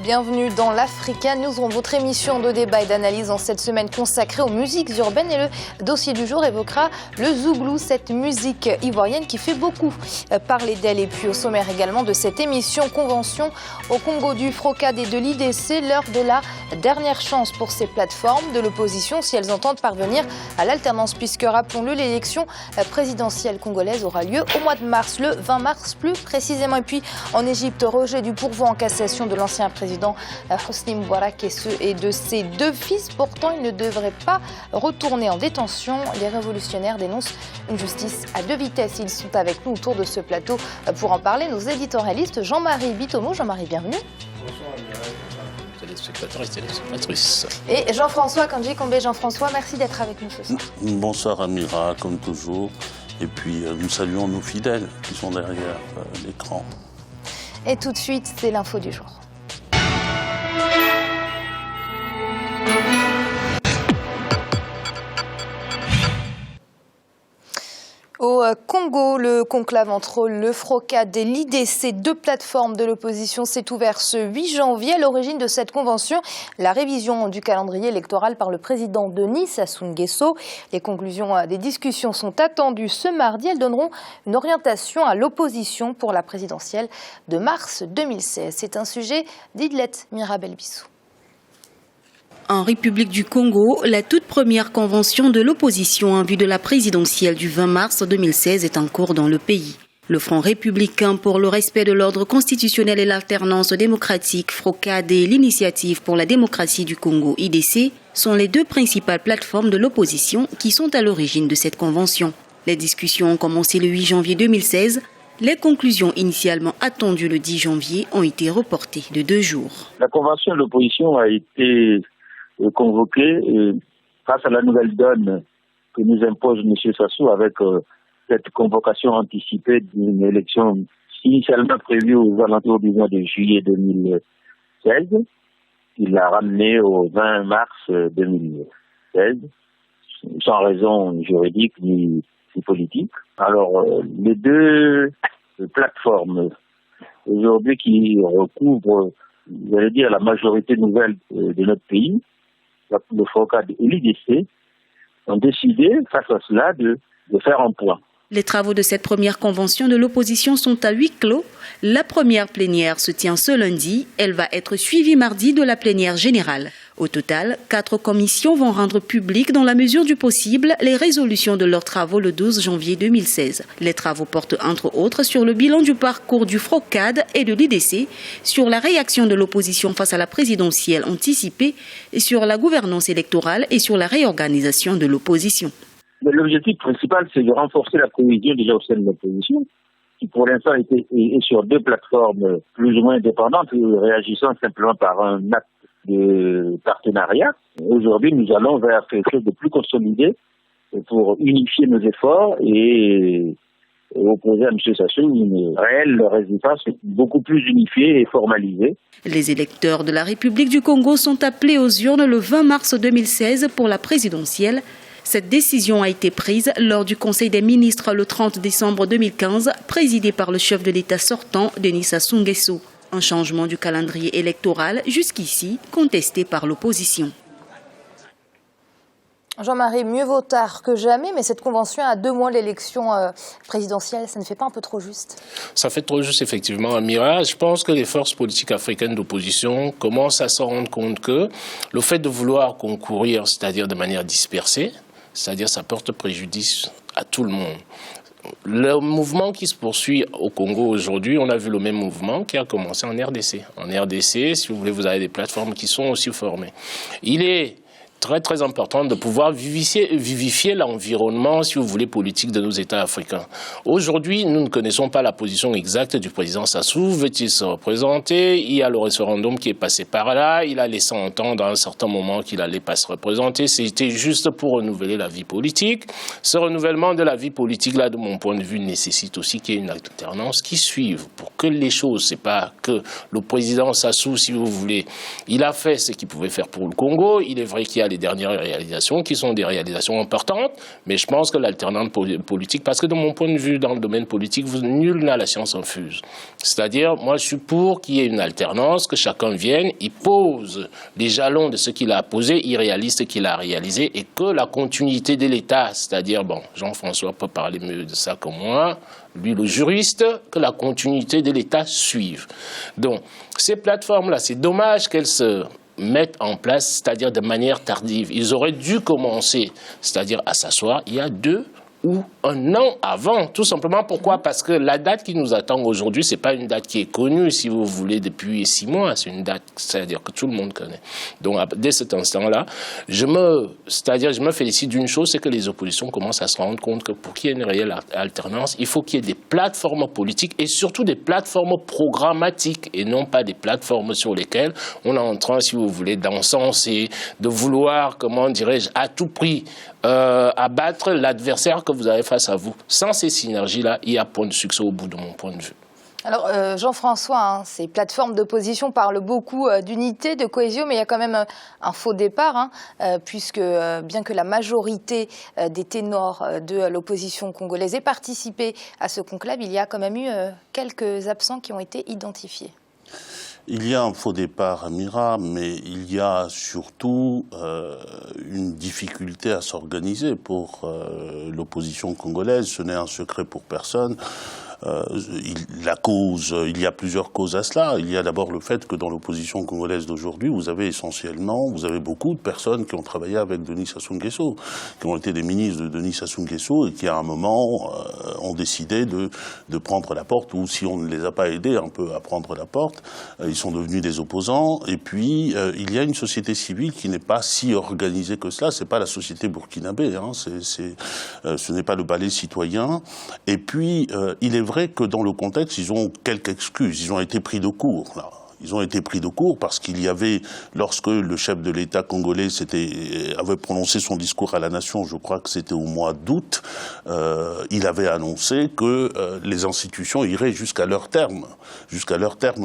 bienvenue dans l'Africa Newsroom, votre émission de débat et d'analyse en cette semaine consacrée aux musiques urbaines. Et le dossier du jour évoquera le zouglou, cette musique ivoirienne qui fait beaucoup parler d'elle. Et puis au sommaire également de cette émission, convention au Congo du FROCAD et de l'IDC, l'heure de la dernière chance pour ces plateformes de l'opposition si elles entendent parvenir à l'alternance, puisque rappelons-le, l'élection présidentielle congolaise aura lieu au mois de mars, le 20 mars plus précisément. Et puis en Égypte, rejet du pourvoi en cassation de l'ancien président Hosni Moubarak et de ses deux fils. Pourtant, il ne devrait pas retourner en détention. Les révolutionnaires dénoncent une justice à deux vitesses. Ils sont avec nous autour de ce plateau pour en parler. Nos éditorialistes, Jean-Marie Bitomo. Jean-Marie, bienvenue. Bonsoir Amira, téléspectateurs et téléspectatrices. Et Jean-François Kandji Kombe. Jean-François, merci d'être avec nous ce soir. Bonsoir Amira, comme toujours. Et puis nous saluons nos fidèles qui sont derrière l'écran. Et tout de suite, c'est l'info du jour. Au Congo, le conclave entre le FROCAD et l'IDC, deux plateformes de l'opposition, s'est ouvert ce 8 janvier. À l'origine de cette convention, la révision du calendrier électoral par le président Denis Sassou Nguesso. Les conclusions des discussions sont attendues ce mardi. Elles donneront une orientation à l'opposition pour la présidentielle de mars 2016. C'est un sujet d'Idlette Mirabel-Bissou. En République du Congo, la toute première convention de l'opposition en vue de la présidentielle du 20 mars 2016 est en cours dans le pays. Le Front républicain pour le respect de l'ordre constitutionnel et l'alternance démocratique, FROCAD, et l'Initiative pour la démocratie du Congo, IDC, sont les deux principales plateformes de l'opposition qui sont à l'origine de cette convention. Les discussions ont commencé le 8 janvier 2016. Les conclusions initialement attendues le 10 janvier ont été reportées de 2 jours. La convention de l'opposition a été convoqué face à la nouvelle donne que nous impose M. Sassou avec cette convocation anticipée d'une élection initialement prévue aux alentours du mois de juillet 2016. Il l'a ramené au 20 mars 2016 sans raison juridique ni politique. Alors les deux plateformes aujourd'hui qui recouvrent, j'allais dire, la majorité nouvelle de notre pays, le FROCAD et l'IDC, ont décidé, face à cela, de faire un point. Les travaux de cette première convention de l'opposition sont à huis clos. La première plénière se tient ce lundi. Elle va être suivie mardi de la plénière générale. Au total, 4 commissions vont rendre publiques dans la mesure du possible les résolutions de leurs travaux le 12 janvier 2016. Les travaux portent entre autres sur le bilan du parcours du FROCAD et de l'IDC, sur la réaction de l'opposition face à la présidentielle anticipée, et sur la gouvernance électorale et sur la réorganisation de l'opposition. L'objectif principal, c'est de renforcer la cohésion déjà au sein de l'opposition, qui pour l'instant est sur deux plateformes plus ou moins indépendantes, réagissant simplement par un acte de partenariat. Aujourd'hui, nous allons vers quelque chose de plus consolidé pour unifier nos efforts et opposer à M. Sassou une réelle résistance beaucoup plus unifiée et formalisée. Les électeurs de la République du Congo sont appelés aux urnes le 20 mars 2016 pour la présidentielle. Cette décision a été prise lors du Conseil des ministres le 30 décembre 2015, présidé par le chef de l'État sortant, Denis Sassou Nguesso. Un changement du calendrier électoral, jusqu'ici contesté par l'opposition. Jean-Marie, mieux vaut tard que jamais, mais cette convention à 2 mois de l'élection présidentielle, ça ne fait pas un peu trop juste? Ça fait trop juste, effectivement, Amira. Je pense que les forces politiques africaines d'opposition commencent à se rendre compte que le fait de vouloir concourir, c'est-à-dire de manière dispersée, c'est-à-dire ça porte préjudice à tout le monde. Le mouvement qui se poursuit au Congo aujourd'hui, on a vu le même mouvement qui a commencé en RDC. En RDC, si vous voulez, vous avez des plateformes qui sont aussi formées. Il est très très important de pouvoir vivifier l'environnement, si vous voulez, politique de nos États africains. Aujourd'hui, nous ne connaissons pas la position exacte du président Sassou. Veut-il se représenter? Il y a le référendum qui est passé par là. Il a laissé entendre à un certain moment qu'il n'allait pas se représenter. C'était juste pour renouveler la vie politique. Ce renouvellement de la vie politique, là, de mon point de vue, nécessite aussi qu'il y ait une alternance qui suive pour que les choses, c'est pas que le président Sassou, si vous voulez, il a fait ce qu'il pouvait faire pour le Congo. Il est vrai qu'il y a les les dernières réalisations qui sont des réalisations importantes, mais je pense que l'alternance politique, parce que de mon point de vue, dans le domaine politique, nul n'a la science infuse. C'est-à-dire, moi, je suis pour qu'il y ait une alternance, que chacun vienne, il pose les jalons de ce qu'il a posé, il réalise ce qu'il a réalisé, et que la continuité de l'État, c'est-à-dire, bon, Jean-François peut parler mieux de ça que moi, lui le juriste, que la continuité de l'État suive. Donc, ces plateformes-là, c'est dommage qu'elles se mettent en place, c'est-à-dire de manière tardive. Ils auraient dû commencer, c'est-à-dire à s'asseoir il y a 2 ou 1 an avant, tout simplement. Pourquoi? Parce que la date qui nous attend aujourd'hui, c'est pas une date qui est connue, si vous voulez, depuis 6 mois. C'est une date, c'est-à-dire que tout le monde connaît. Donc, dès cet instant-là, je me félicite d'une chose, c'est que les oppositions commencent à se rendre compte que pour qu'il y ait une réelle alternance, il faut qu'il y ait des plateformes politiques et surtout des plateformes programmatiques et non pas des plateformes sur lesquelles on est en train, si vous voulez, d'encenser, de vouloir, comment dirais-je, à tout prix abattre l'adversaire que vous avez face à vous. Sans ces synergies-là, il y a point de succès au bout de mon point de vue. Alors, Jean-François, ces plateformes d'opposition parlent beaucoup d'unité, de cohésion, mais il y a quand même un faux départ, puisque bien que la majorité des ténors de l'opposition congolaise ait participé à ce conclave, il y a quand même eu quelques absents qui ont été identifiés. Il y a un faux départ, Amira, mais il y a surtout une difficulté à s'organiser pour l'opposition congolaise. Ce n'est un secret pour personne. Il y a plusieurs causes à cela. Il y a d'abord le fait que dans l'opposition congolaise d'aujourd'hui, vous avez beaucoup de personnes qui ont travaillé avec Denis Sassou Nguesso, qui ont été des ministres de Denis Sassou Nguesso et qui, à un moment, ont décidé de prendre la porte, ou si on ne les a pas aidés un peu à prendre la porte, ils sont devenus des opposants. Et puis, il y a une société civile qui n'est pas si organisée que cela. C'est pas la société burkinabé, ce n'est pas le ballet citoyen. Et puis, il est vrai que dans le contexte, ils ont quelques excuses. Ils ont été pris de court, là. Ils ont été pris de court parce qu'il y avait, lorsque le chef de l'État congolais avait prononcé son discours à la nation, je crois que c'était au mois d'août, il avait annoncé que les institutions iraient jusqu'à leur terme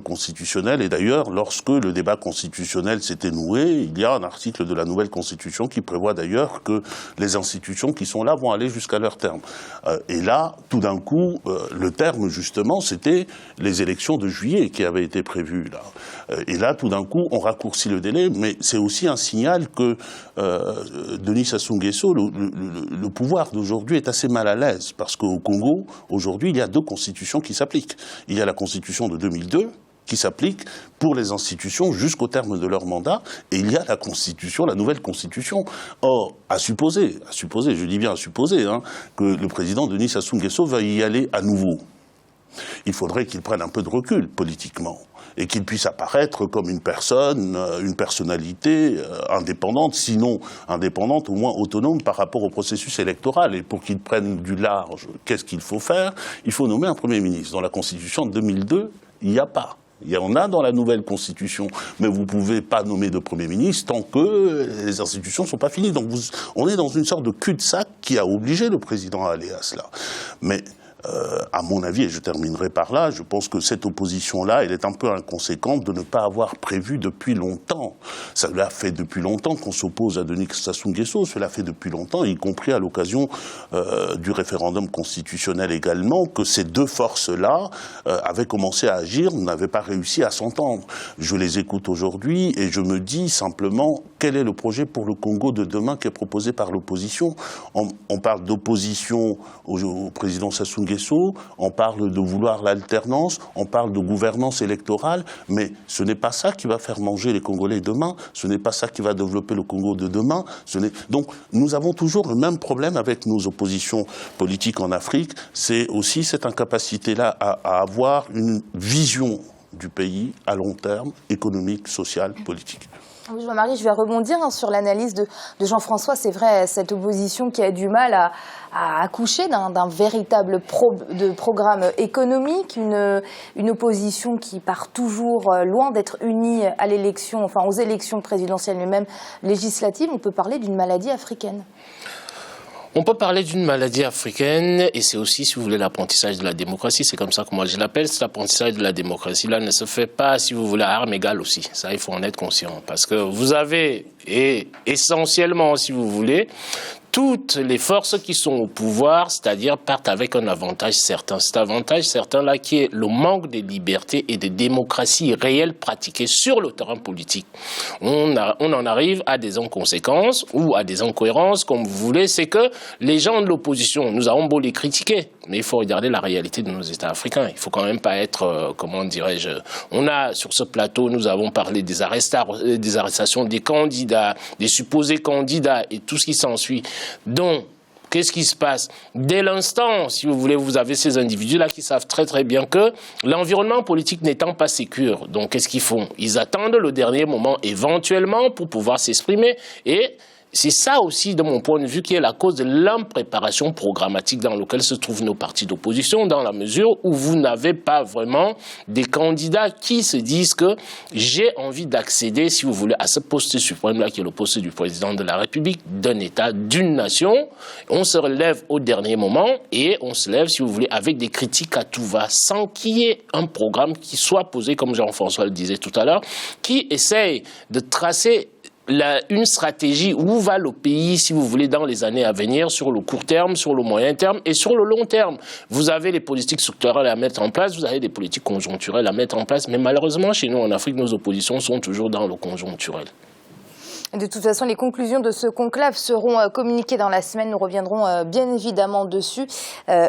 constitutionnel. Et d'ailleurs, lorsque le débat constitutionnel s'était noué, il y a un article de la nouvelle Constitution qui prévoit d'ailleurs que les institutions qui sont là vont aller jusqu'à leur terme. Et là, tout d'un coup, le terme, justement, c'était les élections de juillet qui avaient été prévues, là. Et là, tout d'un coup, on raccourcit le délai, mais c'est aussi un signal que Denis Sassou Nguesso, le pouvoir d'aujourd'hui, est assez mal à l'aise, parce qu'au Congo, aujourd'hui, il y a 2 constitutions qui s'appliquent. Il y a la constitution de 2002, qui s'applique pour les institutions jusqu'au terme de leur mandat, et il y a la nouvelle constitution. Or, à supposer, je dis bien à supposer, que le président Denis Sassou Nguesso va y aller à nouveau, il faudrait qu'il prenne un peu de recul politiquement et qu'il puisse apparaître comme une personnalité indépendante, sinon indépendante, au moins autonome par rapport au processus électoral. Et pour qu'il prenne du large, qu'est-ce qu'il faut faire? Il faut nommer un Premier ministre. Dans la Constitution de 2002, il n'y a pas. Il y en a dans la nouvelle Constitution, mais vous ne pouvez pas nommer de Premier ministre tant que les institutions ne sont pas finies. Donc on est dans une sorte de cul-de-sac qui a obligé le président à aller à cela. Mais à mon avis, et je terminerai par là, je pense que cette opposition-là, elle est un peu inconséquente de ne pas avoir prévu depuis longtemps. Cela fait depuis longtemps qu'on s'oppose à Denis Sassou Nguesso, cela fait depuis longtemps, y compris à l'occasion du référendum constitutionnel également, que ces 2 forces-là avaient commencé à agir, n'avaient pas réussi à s'entendre. Je les écoute aujourd'hui et je me dis simplement, quel est le projet pour le Congo de demain qui est proposé par l'opposition? On parle d'opposition au président Sassou Nguesso, on parle de vouloir l'alternance, on parle de gouvernance électorale, mais ce n'est pas ça qui va faire manger les Congolais demain, ce n'est pas ça qui va développer le Congo de demain. Donc nous avons toujours le même problème avec nos oppositions politiques en Afrique, c'est aussi cette incapacité-là à avoir une vision du pays à long terme, économique, social, politique. Oui, Jean-Marie, je vais rebondir sur l'analyse de Jean-François. C'est vrai, cette opposition qui a du mal à accoucher d'un véritable programme économique, une opposition qui part toujours loin d'être unie à l'élection, enfin aux élections présidentielles, mais même législatives. On peut parler d'une maladie africaine. On peut parler d'une maladie africaine et c'est aussi, si vous voulez, l'apprentissage de la démocratie. C'est comme ça que moi je l'appelle, c'est l'apprentissage de la démocratie. Là ne se fait pas, si vous voulez, à armes égales aussi. Ça, il faut en être conscient. Parce que vous avez, et essentiellement, si vous voulez, toutes les forces qui sont au pouvoir, c'est-à-dire partent avec un avantage certain. Cet avantage certain-là qui est le manque de liberté et de démocratie réelle pratiquée sur le terrain politique. On en arrive à des inconséquences ou à des incohérences, comme vous voulez. C'est que les gens de l'opposition, nous avons beau les critiquer, mais il faut regarder la réalité de nos États africains. Il faut quand même pas être, comment dirais-je, on a sur ce plateau, nous avons parlé des arrestations des candidats, des supposés candidats et tout ce qui s'ensuit. Donc, qu'est-ce qui se passe? Dès l'instant, si vous voulez, vous avez ces individus-là qui savent très très bien que l'environnement politique n'étant pas sécure. Donc, qu'est-ce qu'ils font? Ils attendent le dernier moment éventuellement pour pouvoir s'exprimer et c'est ça aussi, de mon point de vue, qui est la cause de l'impréparation programmatique dans laquelle se trouvent nos partis d'opposition, dans la mesure où vous n'avez pas vraiment des candidats qui se disent que j'ai envie d'accéder, si vous voulez, à ce poste suprême-là, qui est le poste du président de la République, d'un État, d'une nation. On se relève au dernier moment et on se lève, si vous voulez, avec des critiques à tout va, sans qu'il y ait un programme qui soit posé, comme Jean-François le disait tout à l'heure, qui essaye de tracer une stratégie où va le pays, si vous voulez, dans les années à venir, sur le court terme, sur le moyen terme et sur le long terme. Vous avez les politiques structurelles à mettre en place, vous avez des politiques conjoncturelles à mettre en place, mais malheureusement, chez nous, en Afrique, nos oppositions sont toujours dans le conjoncturel. De toute façon, les conclusions de ce conclave seront communiquées dans la semaine. Nous reviendrons bien évidemment dessus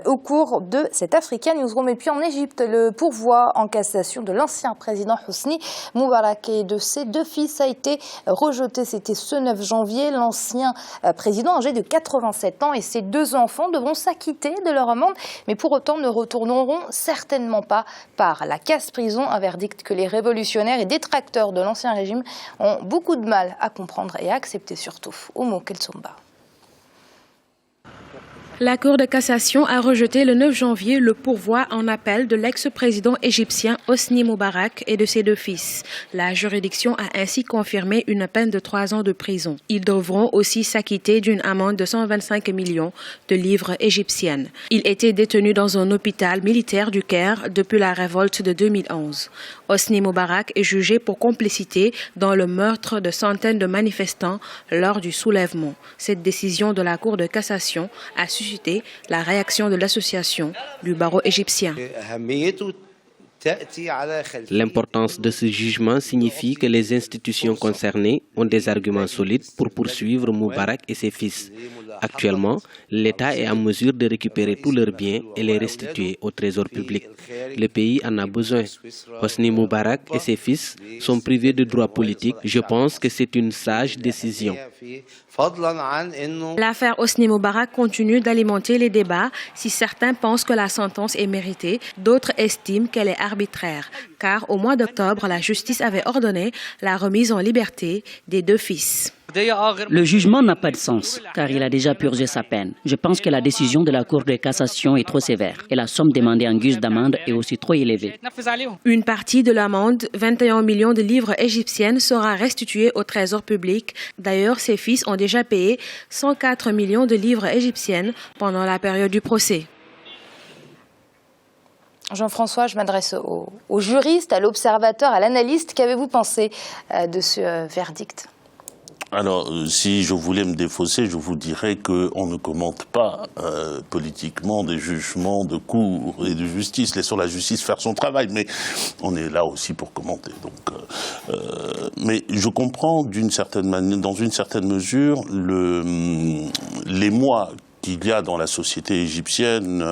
au cours de cette Africa Newsroom. Et puis en Égypte, le pourvoi en cassation de l'ancien président Hosni Moubarak et de ses deux fils a été rejeté. C'était ce 9 janvier. L'ancien président, âgé de 87 ans, et ses deux enfants devront s'acquitter de leur amende, mais pour autant ne retourneront certainement pas par la casse-prison. Un verdict que les révolutionnaires et détracteurs de l'ancien régime ont beaucoup de mal à comprendre et à accepter surtout. Oumou Kelsumba. La Cour de cassation a rejeté le 9 janvier le pourvoi en appel de l'ex-président égyptien Hosni Moubarak et de ses deux fils. La juridiction a ainsi confirmé une peine de 3 ans de prison. Ils devront aussi s'acquitter d'une amende de 125 millions de livres égyptiennes. Ils étaient détenus dans un hôpital militaire du Caire depuis la révolte de 2011. Hosni Moubarak est jugé pour complicité dans le meurtre de centaines de manifestants lors du soulèvement. Cette décision de la Cour de cassation a suscité la réaction de l'association du barreau égyptien. L'importance de ce jugement signifie que les institutions concernées ont des arguments solides pour poursuivre Moubarak et ses fils. Actuellement, l'État est en mesure de récupérer tous leurs biens et les restituer au trésor public. Le pays en a besoin. Hosni Moubarak et ses fils sont privés de droits politiques. Je pense que c'est une sage décision. L'affaire Hosni Moubarak continue d'alimenter les débats. Si certains pensent que la sentence est méritée, d'autres estiment qu'elle est arbitraire. Car au mois d'octobre, la justice avait ordonné la remise en liberté des deux fils. Le jugement n'a pas de sens, car il a déjà purgé sa peine. Je pense que la décision de la Cour de cassation est trop sévère et la somme demandée en guise d'amende est aussi trop élevée. Une partie de l'amende, 21 millions de livres égyptiennes, sera restituée au trésor public. D'ailleurs, ses fils ont déjà payé 104 millions de livres égyptiennes pendant la période du procès. Jean-François, je m'adresse aux juristes, à l'observateur, à l'analyste. Qu'avez-vous pensé de ce verdict ? Alors, si je voulais me défausser, je vous dirais qu'on ne commente pas politiquement des jugements de cour et de justice. Laissons la justice faire son travail, mais on est là aussi pour commenter. Donc, mais je comprends dans une certaine mesure l'émoi qu'il y a dans la société égyptienne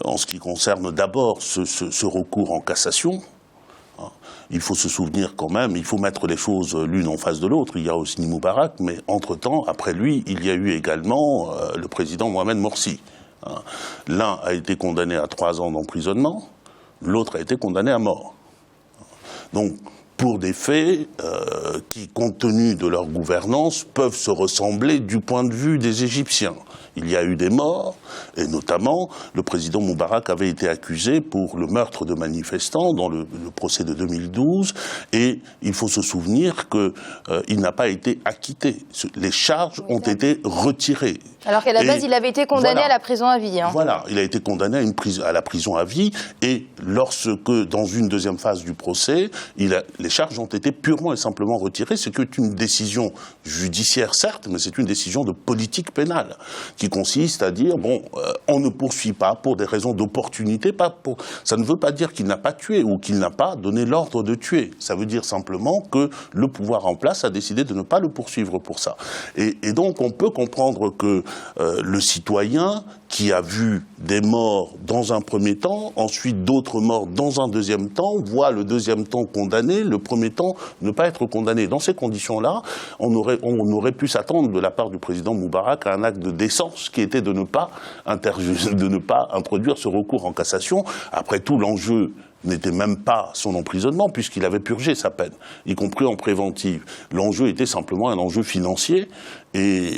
en ce qui concerne d'abord ce recours en cassation. Il faut se souvenir quand même, il faut mettre les choses l'une en face de l'autre. Il y a Hosni Moubarak, mais entre-temps, après lui, il y a eu également le président Mohamed Morsi. L'un a été condamné à 3 ans d'emprisonnement, l'autre a été condamné à mort. Donc, pour des faits qui, compte tenu de leur gouvernance, peuvent se ressembler du point de vue des Égyptiens. Il y a eu des morts, et notamment, le président Moubarak avait été accusé pour le meurtre de manifestants dans le procès de 2012, et il faut se souvenir qu'il n'a pas été acquitté. Les charges ont été retirées. Alors qu'à la base, il avait été condamné à la prison à vie. Voilà, il a été condamné à la prison à vie, et lorsque, dans une deuxième phase du procès, les charges ont été purement et simplement retirées. C'est une décision judiciaire, certes, mais c'est une décision de politique pénale, qui consiste à dire, bon, on ne poursuit pas pour des raisons d'opportunité, ça ne veut pas dire qu'il n'a pas tué ou qu'il n'a pas donné l'ordre de tuer. Ça veut dire simplement que le pouvoir en place a décidé de ne pas le poursuivre pour ça. Et donc, on peut comprendre que le citoyen qui a vu des morts dans un premier temps, ensuite d'autres morts dans un deuxième temps, voit le deuxième temps condamné, le premier temps ne pas être condamné. Dans ces conditions-là, on aurait pu s'attendre de la part du président Moubarak à un acte de décence qui était de ne pas introduire ce recours en cassation. Après tout, l'enjeu n'était même pas son emprisonnement, puisqu'il avait purgé sa peine, y compris en préventive. L'enjeu était simplement un enjeu financier, et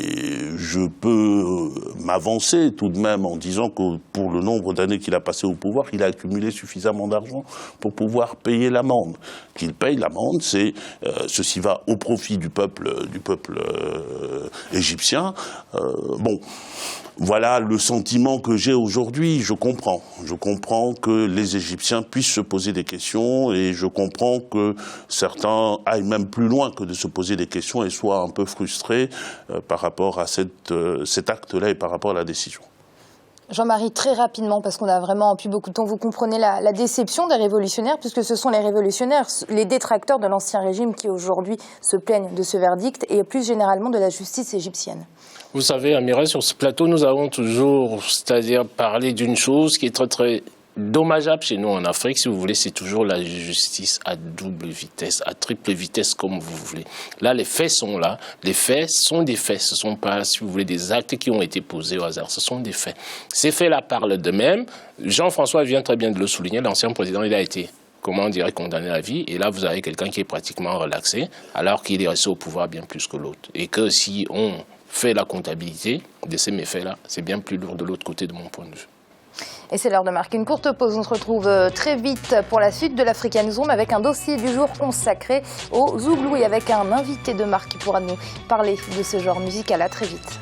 je peux m'avancer tout de même en disant que pour le nombre d'années qu'il a passé au pouvoir, il a accumulé suffisamment d'argent pour pouvoir payer l'amende. Qu'il paye l'amende, ceci va au profit du peuple égyptien. Bon, voilà le sentiment que j'ai aujourd'hui. Je comprends que les Égyptiens puissent se poser des questions, et je comprends que certains aillent même plus loin que de se poser des questions et soient un peu frustrés par rapport à cet acte-là et par rapport à la décision. Jean-Marie, très rapidement, parce qu'on n'a vraiment plus beaucoup de temps, vous comprenez la déception des révolutionnaires, puisque ce sont les révolutionnaires, les détracteurs de l'ancien régime qui aujourd'hui se plaignent de ce verdict, et plus généralement de la justice égyptienne. Vous savez, Amira, sur ce plateau, nous avons toujours, c'est-à-dire parlé d'une chose qui est très très dommageable chez nous en Afrique, si vous voulez, c'est toujours la justice à double vitesse, à triple vitesse, comme vous voulez. Là, les faits sont là. Les faits sont des faits. Ce ne sont pas, si vous voulez, des actes qui ont été posés au hasard. Ce sont des faits. Ces faits-là parlent d'eux-mêmes. Jean-François vient très bien de le souligner. L'ancien président, il a été, condamné à vie. Et là, vous avez quelqu'un qui est pratiquement relaxé, alors qu'il est resté au pouvoir bien plus que l'autre. Et que si on fait la comptabilité de ces méfaits-là, c'est bien plus lourd de l'autre côté de mon point de vue. Et c'est l'heure de marquer une courte pause. On se retrouve très vite pour la suite de l'Africa Newsroom avec un dossier du jour consacré au Zouglou et avec un invité de marque qui pourra nous parler de ce genre musical. À très vite.